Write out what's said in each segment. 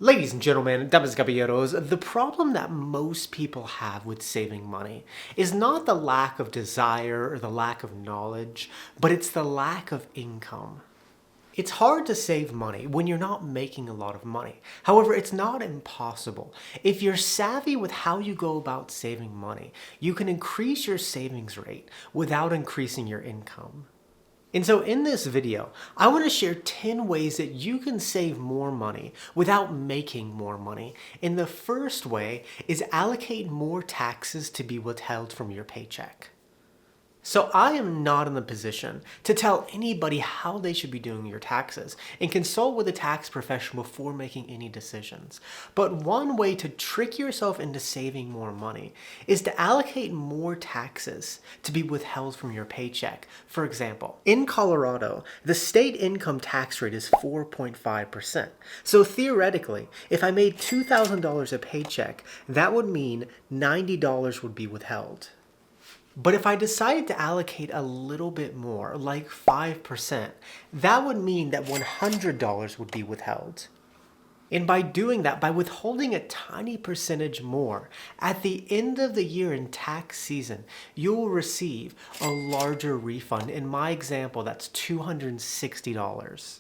Ladies and gentlemen, damas y caballeros, the problem that most people have with saving money is not the lack of desire or the lack of knowledge, but it's the lack of income. It's hard to save money when you're not making a lot of money. However, it's not impossible. If you're savvy with how you go about saving money, you can increase your savings rate without increasing your income. And so in this video, I want to share 10 ways that you can save more money without making more money. And the first way is allocate more taxes to be withheld from your paycheck. So I am not in the position to tell anybody how they should be doing your taxes and consult with a tax professional before making any decisions. But one way to trick yourself into saving more money is to allocate more taxes to be withheld from your paycheck. For example, in Colorado, the state income tax rate is 4.5%. So theoretically, if I made $2,000 a paycheck, that would mean $90 would be withheld. But if I decided to allocate a little bit more, like 5%, that would mean that $100 would be withheld. And by doing that, by withholding a tiny percentage more, at the end of the year in tax season, you will receive a larger refund. In my example, that's $260.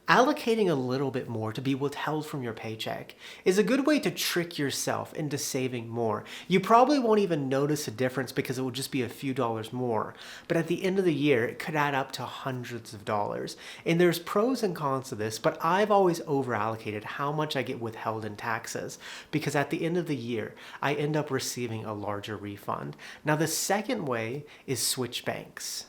Allocating a little bit more to be withheld from your paycheck is a good way to trick yourself into saving more. You probably won't even notice a difference because it will just be a few dollars more. But at the end of the year, it could add up to hundreds of dollars. And there's pros and cons to this, but I've always over-allocated how much I get withheld in taxes because at the end of the year, I end up receiving a larger refund. Now, the second way is switch banks.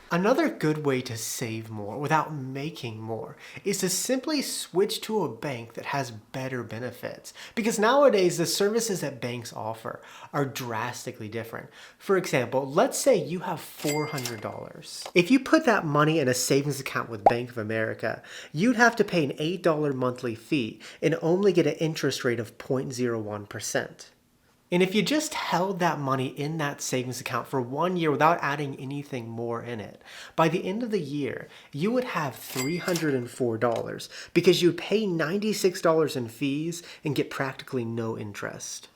Another good way to save more without making more is to simply switch to a bank that has better benefits. Because nowadays, the services that banks offer are drastically different. For example, let's say you have $400. If you put that money in a savings account with Bank of America, you'd have to pay an $8 monthly fee and only get an interest rate of 0.01%. And if you just held that money in that savings account for 1 year without adding anything more in it, by the end of the year, you would have $304 because you'd pay $96 in fees and get practically no interest.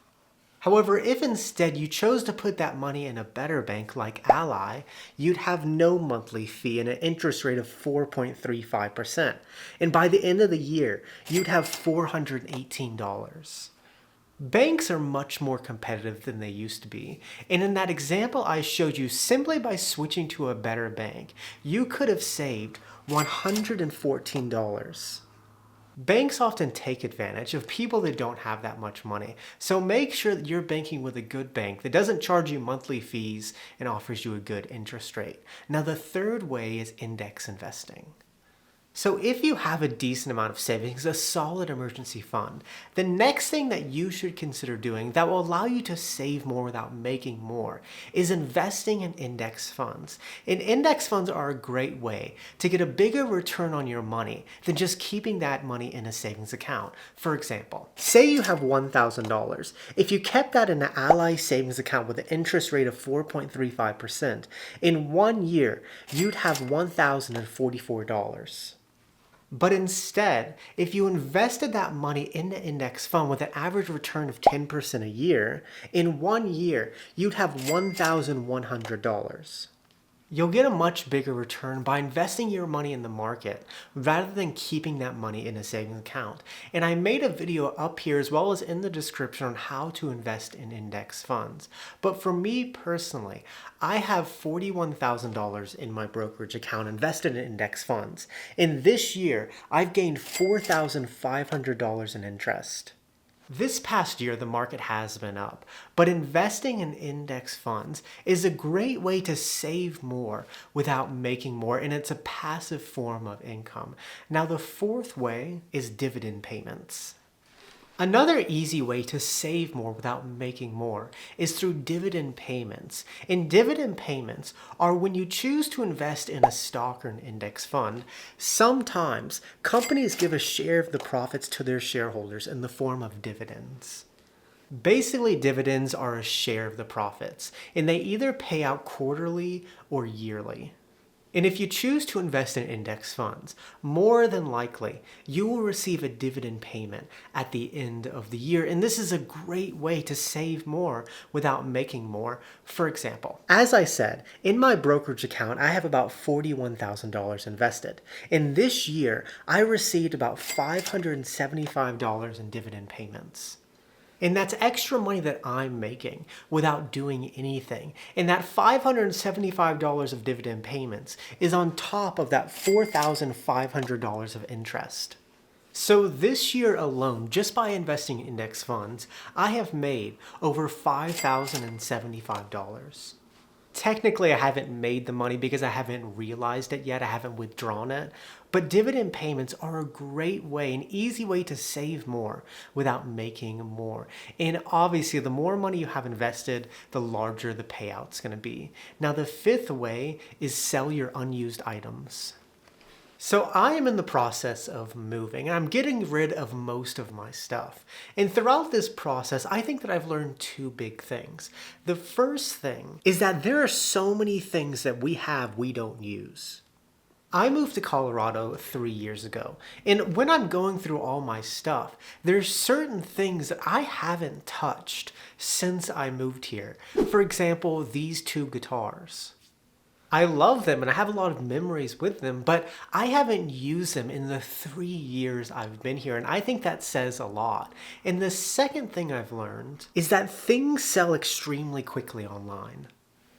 However, if instead you chose to put that money in a better bank like Ally, you'd have no monthly fee and an interest rate of 4.35%. And by the end of the year, you'd have $418. Banks are much more competitive than they used to be, and in that example I showed you, simply by switching to a better bank, you could have saved $114. Banks often take advantage of people that don't have that much money, so make sure that you're banking with a good bank that doesn't charge you monthly fees and offers you a good interest rate. Now, the third way is index investing. So if you have a decent amount of savings, a solid emergency fund, the next thing that you should consider doing that will allow you to save more without making more is investing in index funds. And index funds are a great way to get a bigger return on your money than just keeping that money in a savings account. For example, say you have $1,000. If you kept that in an Ally savings account with an interest rate of 4.35%, in 1 year, you'd have $1,044. But instead, if you invested that money in the index fund with an average return of 10% a year, in 1 year, you'd have $1,100. You'll get a much bigger return by investing your money in the market rather than keeping that money in a savings account. And I made a video up here as well as in the description on how to invest in index funds. But for me personally, I have $41,000 in my brokerage account invested in index funds. And this year, I've gained $4,500 in interest. This past year, the market has been up, but investing in index funds is a great way to save more without making more, and it's a passive form of income. Now, the fourth way is dividend payments. Another easy way to save more without making more is through dividend payments. And dividend payments are when you choose to invest in a stock or an index fund. Sometimes companies give a share of the profits to their shareholders in the form of dividends. Basically, dividends are a share of the profits, and they either pay out quarterly or yearly. And if you choose to invest in index funds, more than likely, you will receive a dividend payment at the end of the year. And this is a great way to save more without making more. For example, as I said, in my brokerage account, I have about $41,000 invested. And this year, I received about $575 in dividend payments. And that's extra money that I'm making without doing anything. And that $575 of dividend payments is on top of that $4,500 of interest. So this year alone, just by investing in index funds, I have made over $5,075. Technically, I haven't made the money because I haven't realized it yet. I haven't withdrawn it. But dividend payments are a great way, an easy way to save more without making more. And obviously, the more money you have invested, the larger the payout's going to be. Now, the fifth way is sell your unused items. So I am in the process of moving, and I'm getting rid of most of my stuff. And throughout this process, I think that I've learned two big things. The first thing is that there are so many things that we have we don't use. I moved to Colorado 3 years ago, and when I'm going through all my stuff, there's certain things that I haven't touched since I moved here. For example, these two guitars. I love them and I have a lot of memories with them, but I haven't used them in the 3 years I've been here, and I think that says a lot. And the second thing I've learned is that things sell extremely quickly online.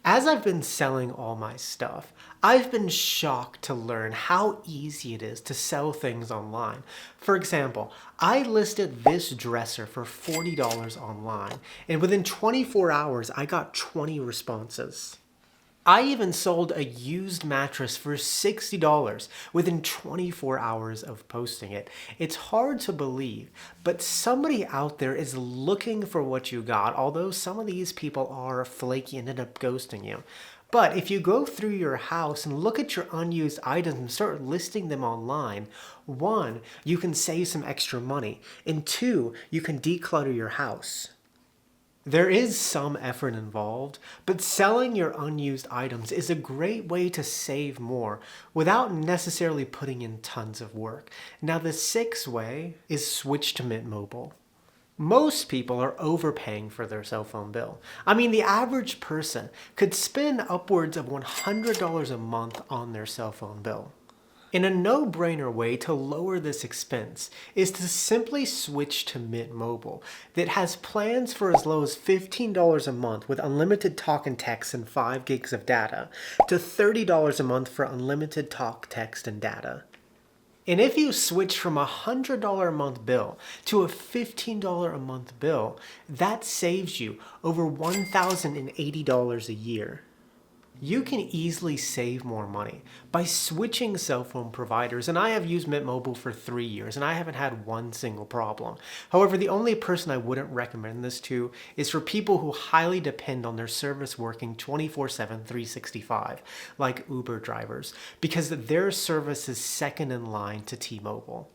As I've been selling all my stuff, I've been shocked to learn how easy it is to sell things online. For example, I listed this dresser for $40 online, and within 24 hours, I got 20 responses. I even sold a used mattress for $60 within 24 hours of posting it. It's hard to believe, but somebody out there is looking for what you got, although some of these people are flaky and end up ghosting you. But if you go through your house and look at your unused items and start listing them online, one, you can save some extra money, and two, you can declutter your house. There is some effort involved, but selling your unused items is a great way to save more without necessarily putting in tons of work. Now, the sixth way is switch to Mint Mobile. Most people are overpaying for their cell phone bill. I mean, the average person could spend upwards of $100 a month on their cell phone bill. And a no-brainer way to lower this expense is to simply switch to Mint Mobile that has plans for as low as $15 a month with unlimited talk and text and 5 gigs of data to $30 a month for unlimited talk, text, and data. And if you switch from a $100 a month bill to a $15 a month bill, that saves you over $1,080 a year. You can easily save more money by switching cell phone providers, and I have used Mint Mobile for 3 years and I haven't had one single problem. However, the only person I wouldn't recommend this to is for people who highly depend on their service working 24/7, 365, like Uber drivers, because their service is second in line to T-Mobile.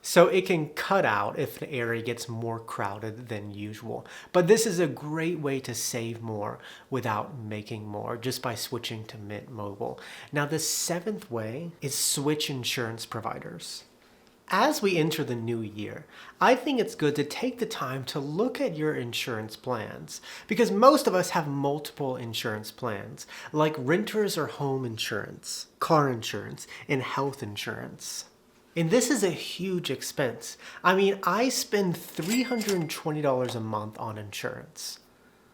So it can cut out if the area gets more crowded than usual. But this is a great way to save more without making more just by switching to Mint Mobile. Now, the seventh way is switch insurance providers. As we enter the new year, I think it's good to take the time to look at your insurance plans because most of us have multiple insurance plans like renters or home insurance, car insurance, and health insurance. And this is a huge expense. I mean, I spend $320 a month on insurance.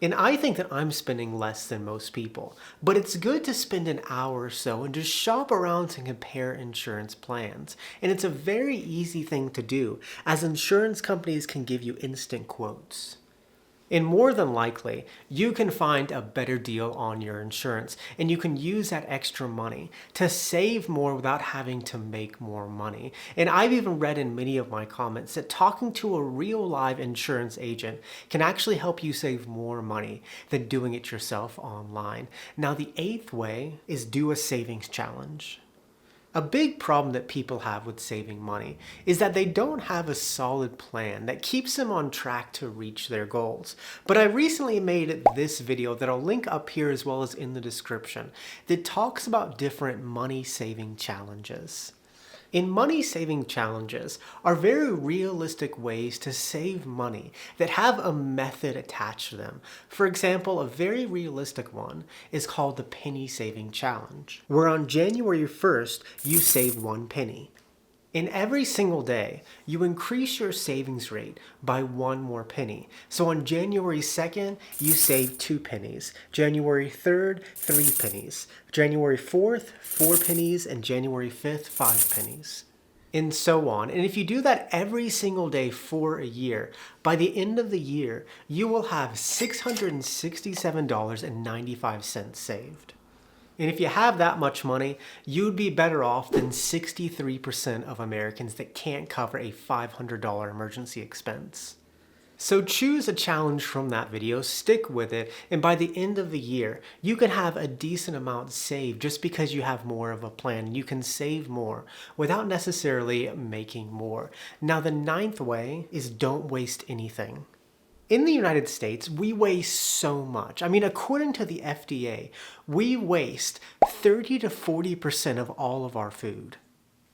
And I think that I'm spending less than most people. But it's good to spend an hour or so and just shop around and compare insurance plans. And it's a very easy thing to do, as insurance companies can give you instant quotes. And more than likely, you can find a better deal on your insurance, and you can use that extra money to save more without having to make more money. And I've even read in many of my comments that talking to a real live insurance agent can actually help you save more money than doing it yourself online. Now, the eighth way is do a savings challenge. A big problem that people have with saving money is that they don't have a solid plan that keeps them on track to reach their goals. But I recently made this video that I'll link up here as well as in the description that talks about different money saving challenges. In money saving challenges are very realistic ways to save money that have a method attached to them. For example, a very realistic one is called the penny saving challenge, where on January 1st, you save 1 penny. In every single day, you increase your savings rate by 1 more penny. So on January 2nd, you save 2 pennies. January 3rd, 3 pennies. January 4th, 4 pennies. And January 5th, 5 pennies. And so on. And if you do that every single day for a year, by the end of the year, you will have $667.95 saved. And if you have that much money, you'd be better off than 63% of Americans that can't cover a $500 emergency expense. So choose a challenge from that video, stick with it, and by the end of the year, you can have a decent amount saved just because you have more of a plan. You can save more without necessarily making more. Now, the 9th way is don't waste anything. In the United States, we waste so much. I mean, according to the FDA, we waste 30 to 40% of all of our food.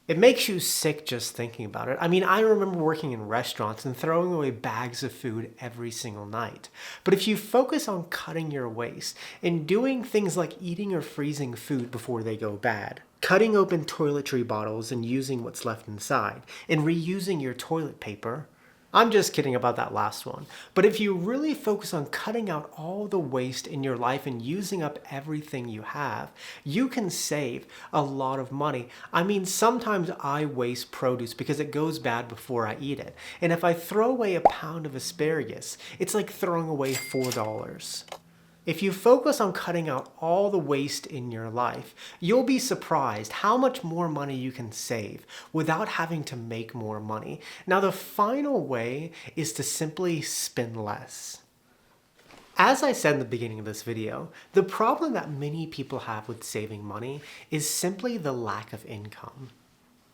It makes you sick just thinking about it. I mean, I remember working in restaurants and throwing away bags of food every single night. But if you focus on cutting your waste and doing things like eating or freezing food before they go bad, cutting open toiletry bottles and using what's left inside, and reusing your toilet paper, I'm just kidding about that last one. But if you really focus on cutting out all the waste in your life and using up everything you have, you can save a lot of money. I mean, sometimes I waste produce because it goes bad before I eat it. And if I throw away a pound of asparagus, it's like throwing away $4. If you focus on cutting out all the waste in your life, you'll be surprised how much more money you can save without having to make more money. Now, the final way is to simply spend less. As I said in the beginning of this video, the problem that many people have with saving money is simply the lack of income.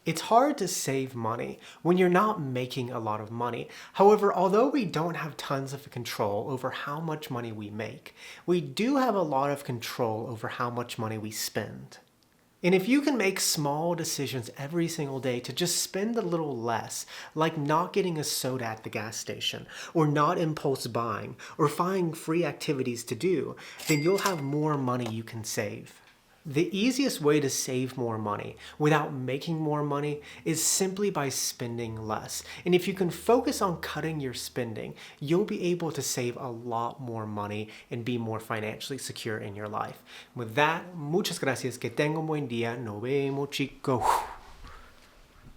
It's hard to save money when you're not making a lot of money. However, although we don't have tons of control over how much money we make, we do have a lot of control over how much money we spend. And if you can make small decisions every single day to just spend a little less, like not getting a soda at the gas station, or not impulse buying, or finding free activities to do, then you'll have more money you can save. The easiest way to save more money without making more money is simply by spending less. And if you can focus on cutting your spending, you'll be able to save a lot more money and be more financially secure in your life. With that, muchas gracias. Que tenga un buen día. Nos vemos, chicos.